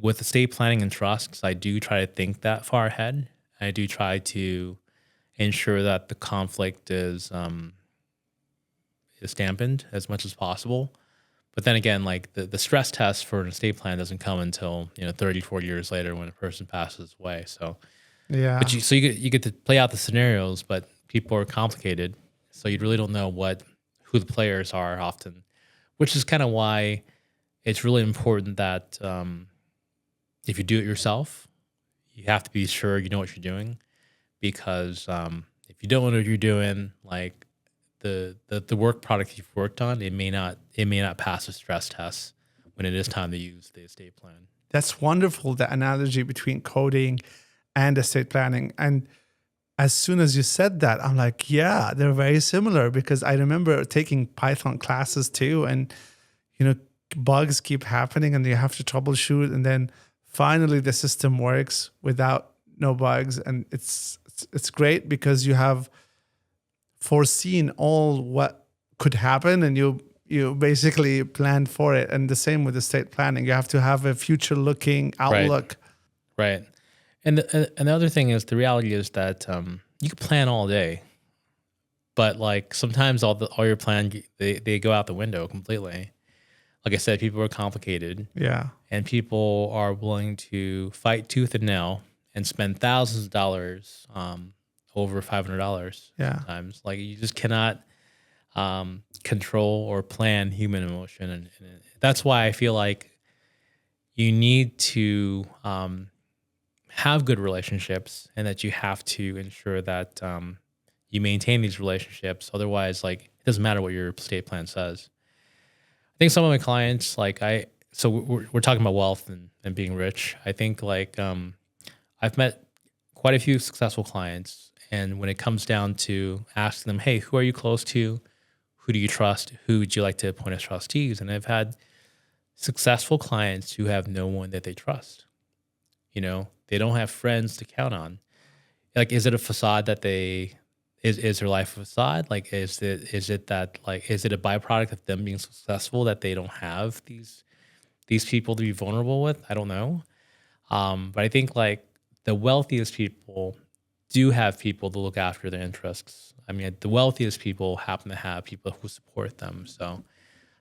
With estate planning and trusts, I do try to think that far ahead. I do try to ensure that the conflict is dampened as much as possible. But then again, like the stress test for an estate plan doesn't come until 30, 40 years later when a person passes away. So yeah, but you get to play out the scenarios, but people are complicated, so you really don't know who the players are often, which is kind of why it's really important that if you do it yourself, you have to be sure you know what you're doing, because if you don't know what you're doing, like the work product you've worked on, it may not pass the stress test when it is time to use the estate plan. That's wonderful, the analogy between coding and estate planning. And as soon as you said that, I'm like, yeah, they're very similar, because I remember taking Python classes too. And, bugs keep happening and you have to troubleshoot, and then finally the system works without no bugs, and it's great because you have foreseen all what could happen, and you basically planned for it. And the same with estate planning, you have to have a future looking outlook. Right. And the other thing is, the reality is that you can plan all day, but like sometimes all your plan, they go out the window completely. Like I said, people are complicated. Yeah. And people are willing to fight tooth and nail and spend thousands of dollars, over $500 sometimes. Like, you just cannot control or plan human emotion. And that's why I feel like you need to have good relationships, and that you have to ensure that you maintain these relationships. Otherwise, like, it doesn't matter what your estate plan says. I think some of my clients, so we're talking about wealth and being rich. I think I've met quite a few successful clients, and when it comes down to asking them, hey, who are you close to? Who do you trust? Who would you like to appoint as trustees? And I've had successful clients who have no one that they trust. They don't have friends to count on. Like, is it a facade that is their life a facade? Like, is it a byproduct of them being successful that they don't have these people to be vulnerable with? I don't know. But I think like the wealthiest people do have people to look after their interests. I mean, the wealthiest people happen to have people who support them. So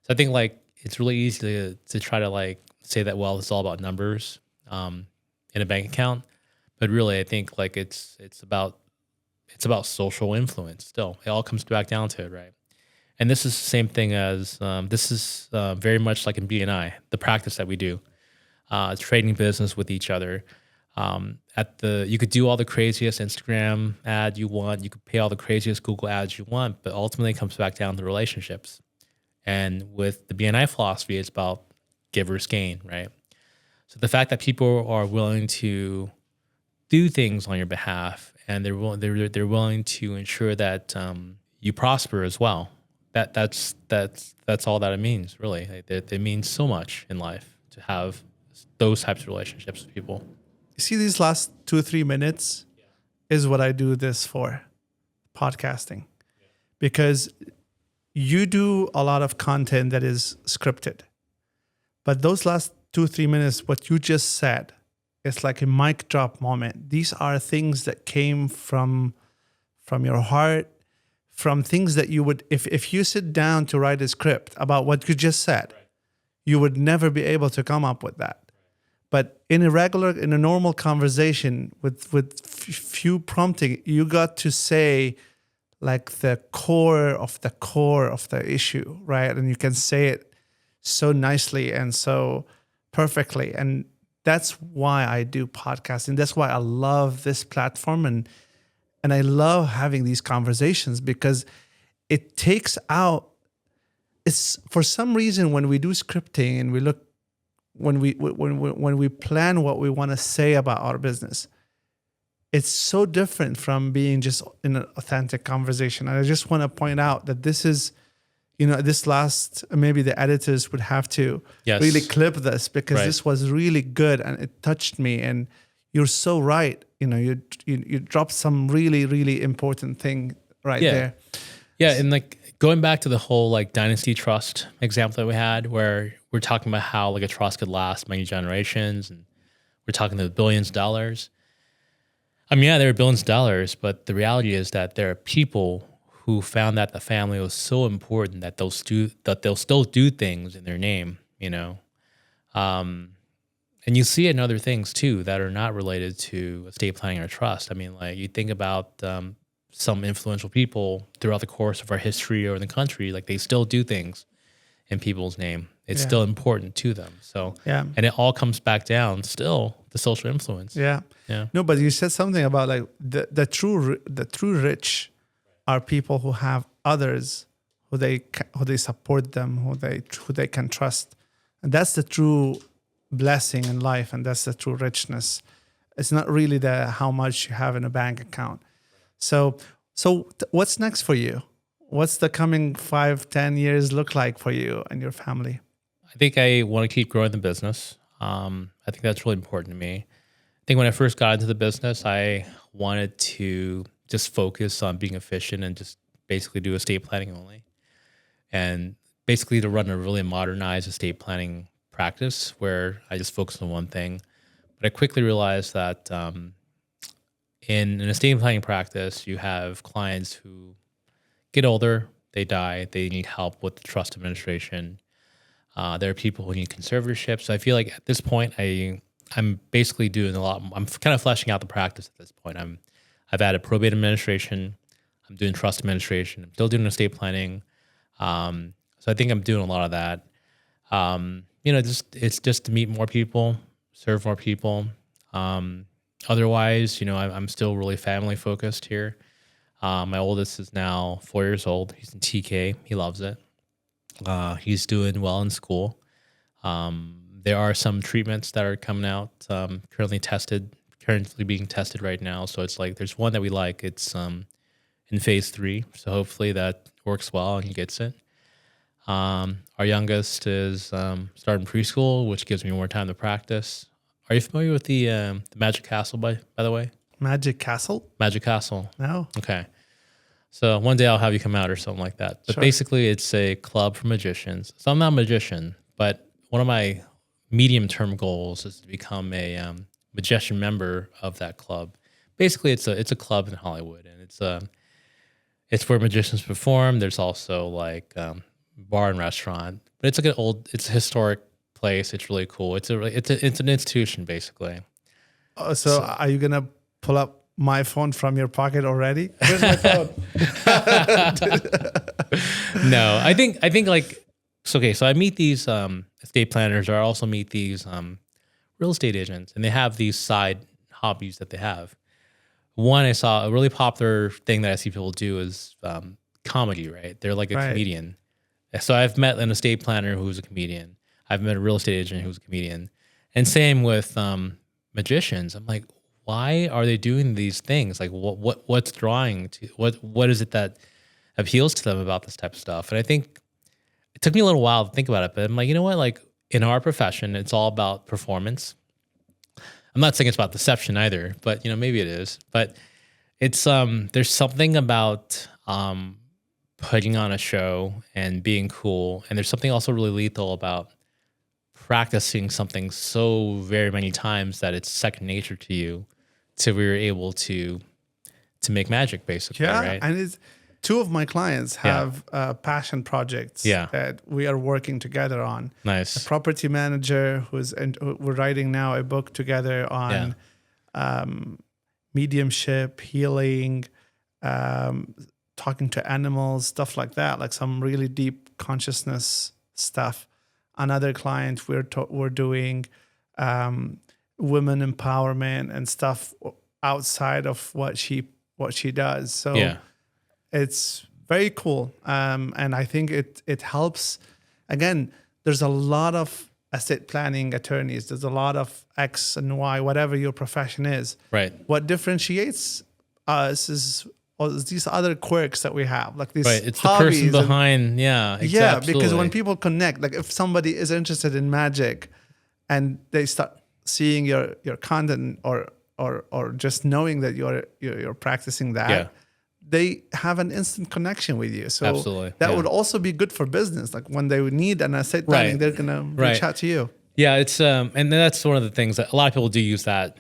I think like it's really easy to try to like say that wealth is all about numbers in a bank account, but really I think like it's about social influence. Still, it all comes back down to it, right? And this is the same thing as this is very much like in BNI, the practice that we do, trading business with each other. You could do all the craziest Instagram ad you want, you could pay all the craziest Google ads you want, but ultimately it comes back down to relationships. And with the BNI philosophy, it's about givers gain, right? So the fact that people are willing to do things on your behalf, and they're willing to ensure that you prosper as well. That's all that it means, really. It means so much in life to have those types of relationships with people. You see, these last 2 or 3 minutes is what I do this for, podcasting, because you do a lot of content that is scripted, but those last 2 or 3 minutes, what you just said, it's like a mic drop moment. These are things that came from your heart, from things that you would, if you sit down to write a script about what you just said, you would never be able to come up with that. But in a normal conversation with few prompting, you got to say like the core of the issue, right? And you can say it so nicely and so perfectly. And that's why I do podcasting. That's why I love this platform, and I love having these conversations, because it takes out. It's for some reason when we do scripting and we look, when we plan what we want to say about our business, it's so different from being just in an authentic conversation. And I just want to point out that this is, this last, maybe the editors would have to really clip this, because this was really good and it touched me. And you're so right. You dropped some really, really important thing there. Yeah. And like going back to the whole like dynasty trust example that we had, where we're talking about how like a trust could last many generations, and we're talking to billions of dollars. I mean, there are billions of dollars, but the reality is that there are people who found that the family was so important that they'll still do things in their name, and you see it in other things too that are not related to estate planning or trust. I mean, like you think about some influential people throughout the course of our history or in the country, like they still do things in people's name. It's still important to them. So, and it all comes back down still to social influence. Yeah. No, but you said something about like the true rich are people who have others who they support them, who they can trust, and that's the true blessing in life, and that's the true richness. It's not really how much you have in a bank account. So what's next for you? What's the coming 5-10 years look like for you and your family? I think I want to keep growing the business. I think that's really important to me. I think when I first got into the business, I wanted to just focus on being efficient and just basically do estate planning only, and basically to run a really modernized estate planning practice where I just focus on one thing. But I quickly realized that in an estate planning practice, you have clients who get older, they die, they need help with the trust administration. There are people who need conservatorship. So I feel like at this point, I'm basically doing a lot. I'm kind of fleshing out the practice at this point. I've added probate administration. I'm doing trust administration. I'm still doing estate planning. So I think I'm doing a lot of that. It's just to meet more people, serve more people. Otherwise, I'm still really family focused here. My oldest is now 4 years old. He's in TK. He loves it. He's doing well in school. There are some treatments that are coming out, currently being tested right now. So it's like, there's one that we like. It's in phase 3. So hopefully that works well and he gets it. Our youngest is starting preschool, which gives me more time to practice. Are you familiar with the Magic Castle, by the way? Magic Castle? Magic Castle. No. Okay. So one day I'll have you come out or something like that. But basically, it's a club for magicians. So I'm not a magician, but one of my medium-term goals is to become a magician member of that club. Basically, it's a club in Hollywood, and it's where magicians perform. There's also like bar and restaurant, but it's like it's a historic place. It's really cool. It's an institution basically. So are you gonna pull up my phone from your pocket already? Where's my phone? No, I think like okay. So I meet these estate planners, or I also meet these real estate agents, and they have these side hobbies that they have. One, I saw a really popular thing that I see people do is comedy. Right? They're like a comedian. So I've met an estate planner who's a comedian. I've met a real estate agent who's a comedian, and same with magicians. I'm like, why are they doing these things? Like, what's drawing to what is it that appeals to them about this type of stuff? And I think it took me a little while to think about it, but I'm like, you know what? Like in our profession, it's all about performance. I'm not saying it's about deception either, but maybe it is. But it's there's something about putting on a show and being cool, and there's something also really lethal about practicing something so very many times that it's second nature to you, till we were able to make magic, basically. Yeah, right? and it's two of my clients have passion projects that we are working together on. Nice. A property manager we're writing now a book together on mediumship, healing, talking to animals, stuff like that, like some really deep consciousness stuff. Another client we're doing women empowerment and stuff outside of what she does. So it's very cool, and I think it helps. Again, there's a lot of estate planning attorneys. There's a lot of X and Y, whatever your profession is. Right. What differentiates us is these other quirks that we have, like these It's the person behind. Because when people connect, like if somebody is interested in magic and they start seeing your content or just knowing that you're practicing that, they have an instant connection with you. So that would also be good for business. Like when they would need an estate planning, they're gonna reach out to you. Yeah, it's and that's one of the things that a lot of people do use that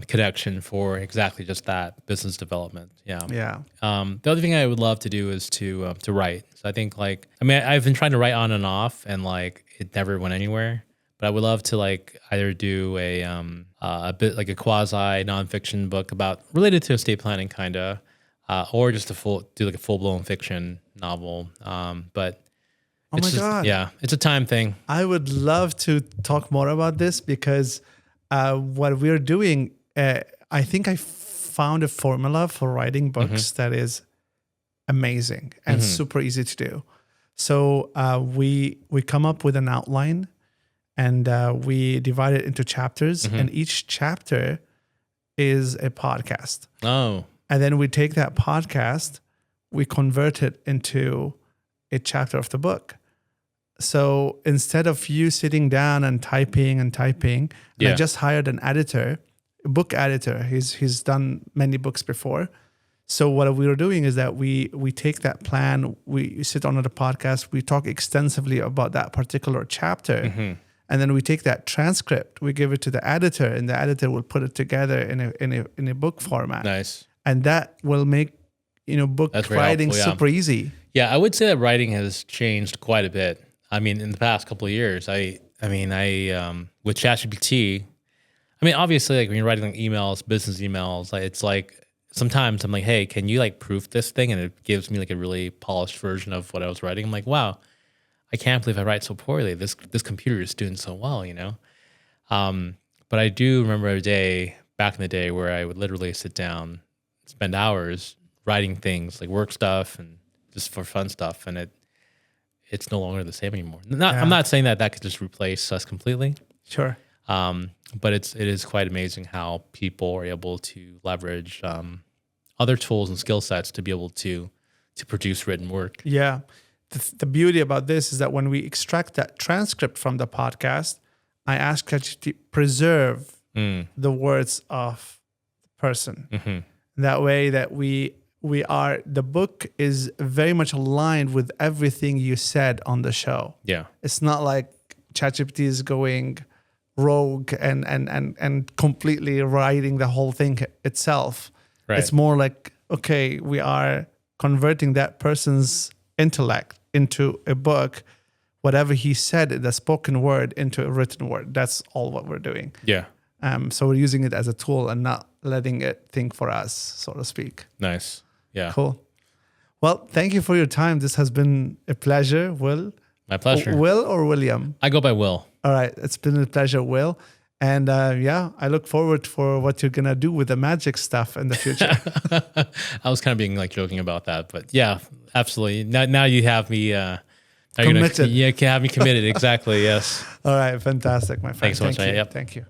connection for exactly just that, business development. Yeah. The other thing I would love to do is to write. So I think I've been trying to write on and off, and like it never went anywhere. But I would love to like either do a bit like a quasi nonfiction book related to estate planning, kinda, or just a full blown fiction novel. But oh my God. Yeah, it's a time thing. I would love to talk more about this because what we're doing, I think I found a formula for writing books that is amazing and super easy to do. So we come up with an outline, and we divide it into chapters, and each chapter is a podcast. Oh. And then we take that podcast, we convert it into a chapter of the book. So instead of you sitting down and typing, and I Yeah. just hired an editor, a book editor. He's done many books before. So what we were doing is that we take that plan, we sit on the podcast, we talk extensively about that particular chapter, and then we take that transcript, we give it to the editor, and the editor will put it together in a book format. Nice. And that will make book That's very writing helpful, yeah. super easy. Yeah, I would say that writing has changed quite a bit. I mean, in the past couple of years, I with ChatGPT, I mean, obviously, like when you're writing like emails, business emails, like it's like sometimes I'm like, hey, can you like proof this thing? And it gives me like a really polished version of what I was writing. I'm like, wow, I can't believe I write so poorly. This computer is doing so well, But I do remember a day back in the day where I would literally sit down, spend hours writing things like work stuff and just for fun stuff, and it's no longer the same anymore. I'm not saying that could just replace us completely. Sure. But it is quite amazing how people are able to leverage other tools and skill sets to be able to produce written work. Yeah. The beauty about this is that when we extract that transcript from the podcast, I ask ChatGPT to preserve the words of the person. That way that the book is very much aligned with everything you said on the show. Yeah. It's not like ChatGPT is going rogue and completely writing the whole thing itself. Right. It's more like, okay, we are converting that person's intellect into a book, whatever he said in the spoken word into a written word. That's all what we're doing. Yeah. So we're using it as a tool and not letting it think for us, so to speak. Nice. Yeah. Cool. Well, thank you for your time. This has been a pleasure, Will. My pleasure. Will or William? I go by Will. All right. It's been a pleasure, Will. And I look forward for what you're going to do with the magic stuff in the future. I was kind of being like joking about that, but yeah, absolutely. Now you have me committed. You can have me committed. Exactly. Yes. All right. Fantastic, my friend. Thanks so much. Thank you. Yep. Thank you.